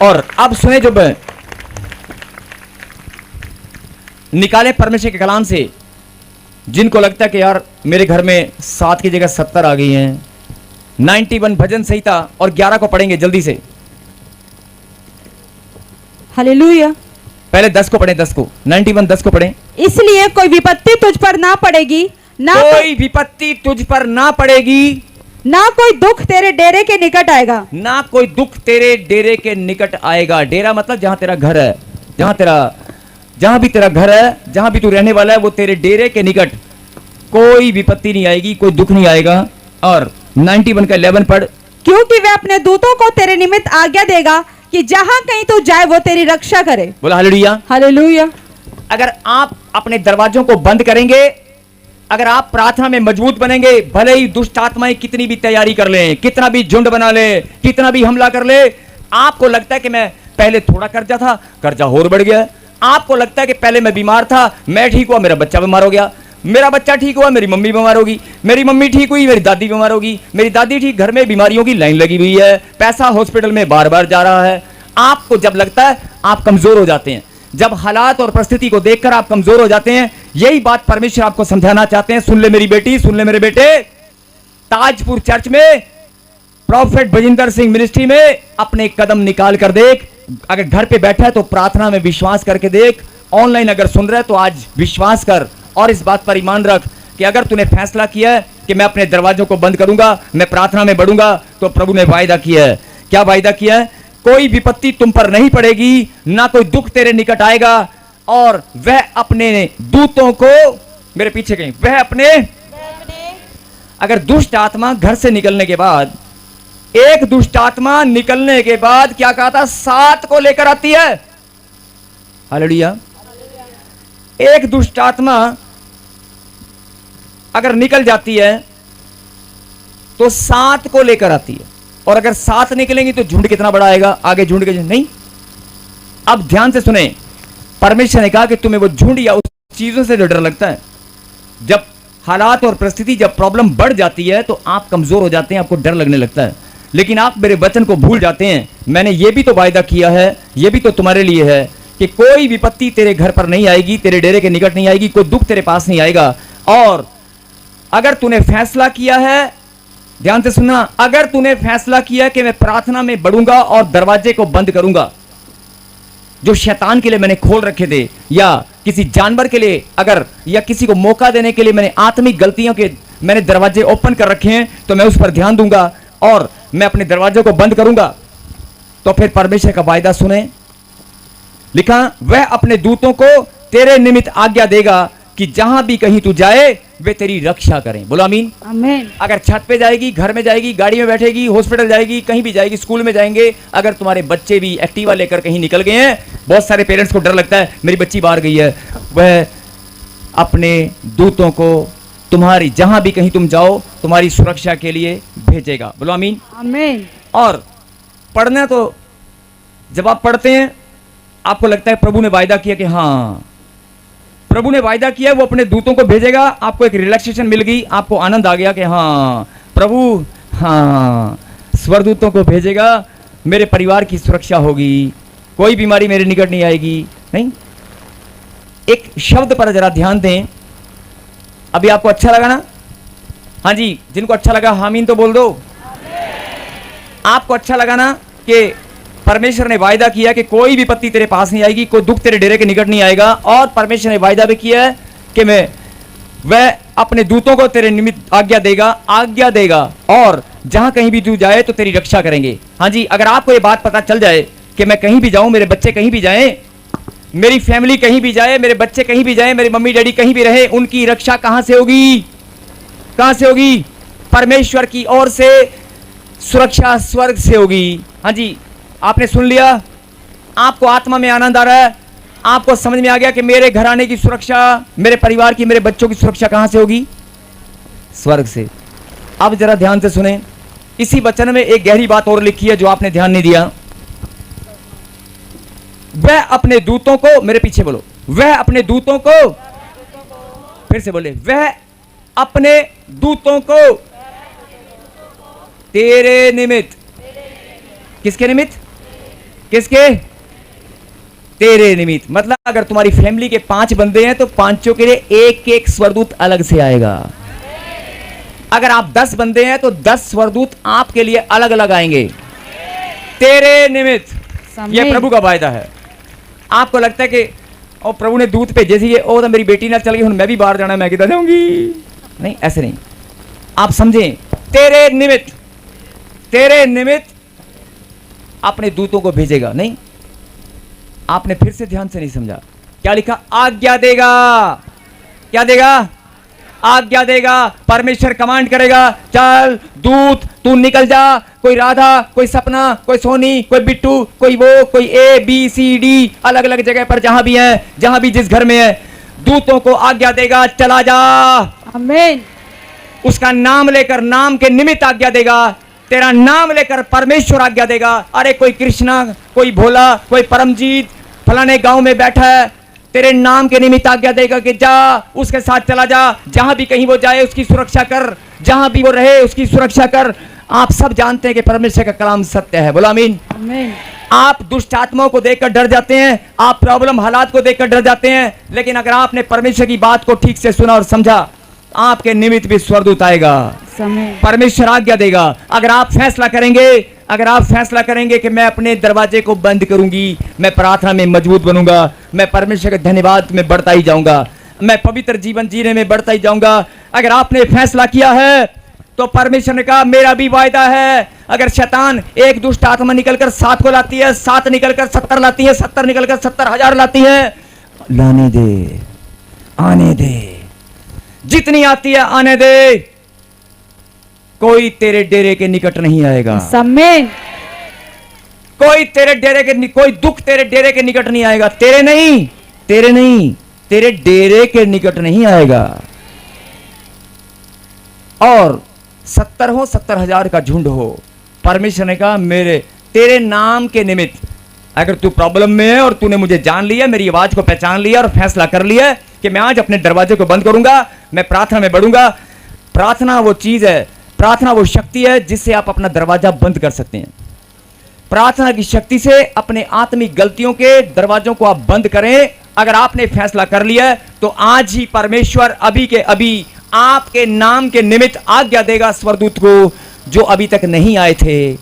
और अब सुने, जब निकाले परमेश्वर के कलाम से, जिनको लगता है कि यार मेरे घर में 7 की जगह 70 आ गई हैं, 91 भजन संहिता और 11 को पढ़ेंगे जल्दी से। हालेलुया। पहले 10 को पढ़ें, 10 को 91 10 को पढ़ें। इसलिए कोई विपत्ति तुझ पर ना पड़ेगी, ना कोई विपत्ति तुझ पर ना पड़ेगी, ना कोई दुख तेरे डेरे के निकट आएगा। ना कोई दुख तेरे डेरे के निकट आएगा। डेरा मतलब जहां तेरा घर है, जहां भी तेरा घर है, जहां भी तू रहने वाला है, वो तेरे डेरे के निकट कोई विपत्ति नहीं आएगी, कोई दुख नहीं आएगा। और 91 का 11 पढ़। क्योंकि वह अपने दूतों को तेरे निमित्त आज्ञा देगा कि जहां कहीं तू जाए वो तेरी रक्षा करे। बोला हालेलुया। हालेलुया। अगर आप अपने दरवाजों को बंद करेंगे, अगर आप प्रार्थना में मजबूत बनेंगे, भले ही दुष्ट आत्माएं कितनी भी तैयारी कर लें, कितना भी झुंड बना ले, कितना भी हमला कर ले, आपको लगता है कि मैं पहले थोड़ा कर्जा था, कर्जा और बढ़ गया। आपको लगता है कि पहले मैं बीमार था, मैं ठीक हुआ, मेरा बच्चा बीमार हो गया, मेरा बच्चा ठीक हुआ, मेरी मम्मी बीमार होगी, मेरी मम्मी ठीक हुई, मेरी दादी बीमार होगी, मेरी दादी ठीक, घर में बीमारियों की लाइन लगी हुई है, पैसा हॉस्पिटल में बार बार जा रहा है। आपको जब लगता है, आप कमजोर हो जाते हैं। जब हालात और परिस्थिति को देखकर आप कमजोर हो जाते हैं, यही बात परमेश्वर आपको समझाना चाहते हैं। सुन ले मेरी बेटी, सुन ले मेरे बेटे, ताजपुर चर्च में प्रॉफेट बजिंदर सिंह मिनिस्ट्री में अपने कदम निकाल कर देख। अगर घर पे बैठा है तो प्रार्थना में विश्वास करके देख। ऑनलाइन अगर सुन रहा है तो आज विश्वास कर और इस बात पर ईमान रख कि अगर तूने फैसला किया है कि मैं अपने दरवाजों को बंद करूंगा, मैं प्रार्थना में बढ़ूंगा, तो प्रभु ने वायदा किया है। क्या वायदा किया है? कोई विपत्ति तुम पर नहीं पड़ेगी, ना कोई दुख तेरे निकट आएगा, और वह अपने दूतों को, मेरे पीछे कहीं, वह अपने, अगर दुष्ट आत्मा घर से निकलने के बाद, एक दुष्ट आत्मा निकलने के बाद क्या कहा था, 7 को लेकर आती है। हालेलुया। एक दुष्ट आत्मा अगर निकल जाती है तो 7 को लेकर आती है, और अगर 7 निकलेंगी तो झुंड कितना बड़ा आएगा, आगे झुंड के नहीं। अब ध्यान से सुने, परमेश्वर ने कहा कि तुम्हें वो झुंड या उस चीजों से जो डर लगता है, जब हालात और परिस्थिति, जब प्रॉब्लम बढ़ जाती है तो आप कमजोर हो जाते हैं, आपको डर लगने लगता है, लेकिन आप मेरे वचन को भूल जाते हैं। मैंने ये भी तो वायदा किया है, ये भी तो तुम्हारे लिए है कि कोई विपत्ति तेरे घर पर नहीं आएगी, तेरे डेरे के निकट नहीं आएगी, कोई दुख तेरे पास नहीं आएगा। और अगर तूने फैसला किया है, ध्यान से सुनना, अगर तूने फैसला किया कि मैं प्रार्थना में बढ़ूंगा और दरवाजे को बंद करूंगा, जो शैतान के लिए मैंने खोल रखे थे, या किसी जानवर के लिए, अगर या किसी को मौका देने के लिए मैंने आत्मिक गलतियों के मैंने दरवाजे ओपन कर रखे हैं, तो मैं उस पर ध्यान दूंगा और मैं अपने दरवाजों को बंद करूंगा। तो फिर परमेश्वर का वायदा सुने, लिखा, वह अपने दूतों को तेरे निमित्त आज्ञा देगा कि जहां भी कहीं तू जाए वे तेरी रक्षा करें। बोलो आमीन। आमीन। अगर छत पे जाएगी, घर में जाएगी, गाड़ी में बैठेगी, हॉस्पिटल जाएगी, कहीं भी जाएगी, स्कूल में जाएंगे, अगर तुम्हारे बच्चे भी एक्टिवा लेकर कहीं निकल गए हैं, बहुत सारे पेरेंट्स को डर लगता है मेरी बच्ची बाहर गई है, वह अपने दूतों को तुम्हारी, जहां भी कहीं तुम जाओ, तुम्हारी सुरक्षा के लिए भेजेगा। बोलो आमीन। आमीन। और पढ़ना, तो जब आप पढ़ते हैं आपको लगता है प्रभु ने वायदा किया कि हाँ, प्रभु ने वायदा किया, वो अपने दूतों को भेजेगा। आपको एक रिलैक्सेशन मिल गई, आपको आनंद आ गया कि हाँ प्रभु, हाँ स्वरदूतों को भेजेगा, मेरे परिवार की सुरक्षा होगी, कोई बीमारी मेरे निकट नहीं आएगी। नहीं, एक शब्द पर जरा ध्यान दें। अभी आपको अच्छा लगा ना? हाँ जी, जिनको अच्छा लगा हामीन तो बोल दो। आपको अच्छा लगा ना कि परमेश्वर ने वायदा किया कि कोई विपत्ति तेरे पास नहीं आएगी, कोई दुख तेरे डेरे के निकट नहीं आएगा, और परमेश्वर ने वायदा भी किया है कि वह अपने दूतों को तेरे निमित्त आज्ञा देगा, और जहां कहीं भी तू जाए तो तेरी रक्षा करेंगे। हाँ जी, अगर आपको ये बात पता चल जाए कि मैं कहीं भी जाऊं, मेरे बच्चे कहीं भी जाएं, मेरी फैमिली कहीं भी जाए, मेरे बच्चे कहीं भी जाए, मेरे मम्मी डैडी कहीं भी रहे, उनकी रक्षा कहां से होगी? कहां से होगी? परमेश्वर की ओर से सुरक्षा स्वर्ग से होगी। हाँ जी, आपने सुन लिया, आपको आत्मा में आनंद आ रहा है, आपको समझ में आ गया कि मेरे घराने की सुरक्षा, मेरे परिवार की, मेरे बच्चों की सुरक्षा कहां से होगी? स्वर्ग से। अब जरा ध्यान से सुने, इसी वचन में एक गहरी बात और लिखी है जो आपने ध्यान नहीं दिया। वह अपने दूतों को, मेरे पीछे बोलो, वह अपने दूतों को, फिर से बोले, वह अपने दूतों को तेरे निमित्त, किसके निमित्त? किसके? तेरे निमित्त। मतलब अगर तुम्हारी फैमिली के 5 बंदे हैं तो 5 के लिए एक एक स्वर्गदूत अलग से आएगा। अगर आप 10 बंदे हैं तो 10 स्वर्गदूत आपके लिए अलग अलग आएंगे तेरे निमित्त। यह प्रभु का वायदा है। आपको लगता है कि और प्रभु ने दूत पे जैसे ये ओ तो मेरी बेटी ना चल गई, मैं भी बाहर जाना, मैं किधर जाऊंगी? नहीं, ऐसे नहीं। आप समझें, तेरे निमित्त अपने दूतों को भेजेगा। नहीं, आपने फिर से ध्यान से नहीं समझा। क्या लिखा? आज्ञा देगा। क्या देगा? आज्ञा देगा। परमेश्वर कमांड करेगा, चल दूत तू निकल जा। कोई राधा, कोई सपना, कोई सोनी, कोई बिट्टू, कोई वो, कोई ए बी सी डी, अलग अलग जगह पर जहां भी है, जहां भी जिस घर में है, दूतों को आज्ञा देगा, चला जा। आमीन। उसका नाम लेकर, नाम के निमित्त आज्ञा देगा। तेरा नाम लेकर परमेश्वर आज्ञा देगा। अरे कोई कृष्णा, कोई भोला, कोई परमजीत फलाने गांव में बैठा है, तेरे नाम के निमित्त आज्ञा देगा कि जा, उसके साथ चला जा। जहां भी कहीं वो जाए उसकी सुरक्षा कर, जहां भी वो रहे उसकी सुरक्षा कर। आप सब जानते हैं कि परमेश्वर का कलाम सत्य है। बोला आमीन। आमीन। आप दुष्ट आत्माओं को देखकर डर जाते हैं, आप प्रॉब्लम हालात को देखकर डर जाते हैं, लेकिन अगर आपने परमेश्वर की बात को ठीक से सुना और समझा, आपके निमित्त भी स्वर्गदूत आएगा। परमेश्वर आज्ञा देगा। अगर आप फैसला करेंगे कि मैं अपने दरवाजे को बंद करूंगी, मैं प्रार्थना में मजबूत बनूंगा, मैं परमेश्वर के धन्यवाद में बढ़ता ही जाऊंगा, मैं पवित्र जीवन जीने में बढ़ता ही जाऊंगा। अगर आपने फैसला किया है तो परमेश्वर ने कहा मेरा भी वायदा है। अगर शैतान एक दुष्ट आत्मा निकलकर 7 को लाती है, 7 निकलकर 70 लाती है, 70 निकलकर 70,000 लाती है, लाने दे, आने दे, जितनी आती है आने दे। कोई तेरे डेरे के निकट नहीं आएगा। आमीन। कोई दुख तेरे डेरे के निकट नहीं आएगा। तेरे नहीं, तेरे डेरे के निकट नहीं आएगा। और 70 हो, 70,000 का झुंड हो, परमेश्वर ने कहा तेरे नाम के निमित्त, अगर तू प्रॉब्लम में है और तूने मुझे जान लिया, मेरी आवाज को पहचान लिया और फैसला कर लिया कि मैं आज अपने दरवाजे को बंद करूंगा, मैं प्रार्थना में बढ़ूंगा। प्रार्थना वो चीज है, प्रार्थना वो शक्ति है जिससे आप अपना दरवाजा बंद कर सकते हैं। प्रार्थना की शक्ति से अपने आत्मिक गलतियों के दरवाजों को आप बंद करें। अगर आपने फैसला कर लिया तो आज ही परमेश्वर अभी के अभी आपके नाम के निमित्त आज्ञा देगा स्वर्गदूत को, जो अभी तक नहीं आए थे,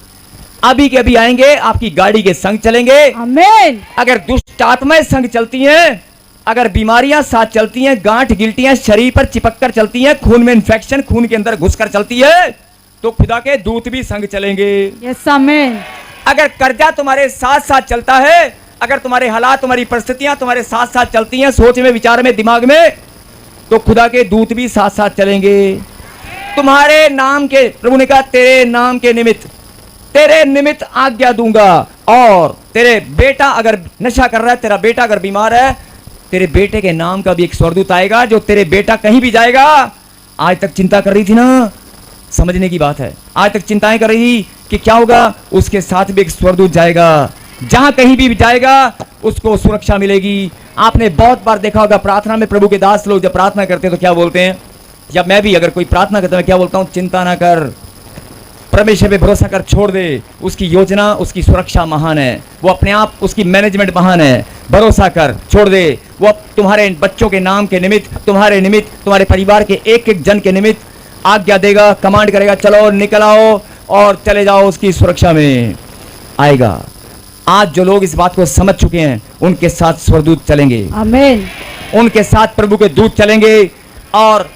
अभी के अभी आएंगे, आपकी गाड़ी के संग चलेंगे। आमीन। अगर दुष्ट आत्माएं संग चलती हैं, अगर बीमारियां साथ चलती हैं, गांठ गिल्टियां शरीर पर चिपक कर चलती हैं, खून में इंफेक्शन खून के अंदर घुसकर चलती है, तो खुदा के दूत भी संग चलेंगे। यस आमीन। अगर कर्जा तुम्हारे साथ साथ चलता है, अगर तुम्हारे हालात, तुम्हारी परिस्थितियां तुम्हारे साथ साथ चलती हैं, सोच में, विचार में, दिमाग में, तो खुदा के दूत भी साथ साथ चलेंगे तुम्हारे नाम के। प्रभु ने कहा तेरे नाम के निमित्त, तेरे निमित्त आज्ञा दूंगा। और तेरे बेटा अगर नशा कर रहा है, तेरा बेटा अगर बीमार है, तेरे बेटे के नाम का भी एक स्वर्गदूत आएगा, जो तेरे बेटा कहीं भी जाएगा। आज तक चिंता कर रही थी ना, समझने की बात है, आज तक चिंताएं कर रही थी कि क्या होगा, उसके साथ भी एक स्वर्गदूत जाएगा। जहां कहीं भी जाएगा उसको सुरक्षा मिलेगी। आपने बहुत बार देखा होगा प्रार्थना में प्रभु के दास लोग जब प्रार्थना करते हैं तो क्या बोलते हैं, या मैं भी अगर कोई प्रार्थना करता हूं क्या बोलता हूं, चिंता ना कर, परमेश्वर पे भरोसा कर, छोड़ दे, उसकी योजना, उसकी सुरक्षा महान है, वो अपने आप, उसकी मैनेजमेंट महान है, भरोसा कर, छोड़ दे। वो तुम्हारे बच्चों के नाम के निमित्त, तुम्हारे निमित्त, तुम्हारे परिवार के एक एक जन के निमित्त आज्ञा देगा, कमांड करेगा, चलो निकल आओ और चले जाओ, उसकी सुरक्षा में आएगा। आज जो लोग इस बात को समझ चुके हैं उनके साथ स्वर्गदूत चलेंगे। आमीन। उनके साथ प्रभु के दूत चलेंगे और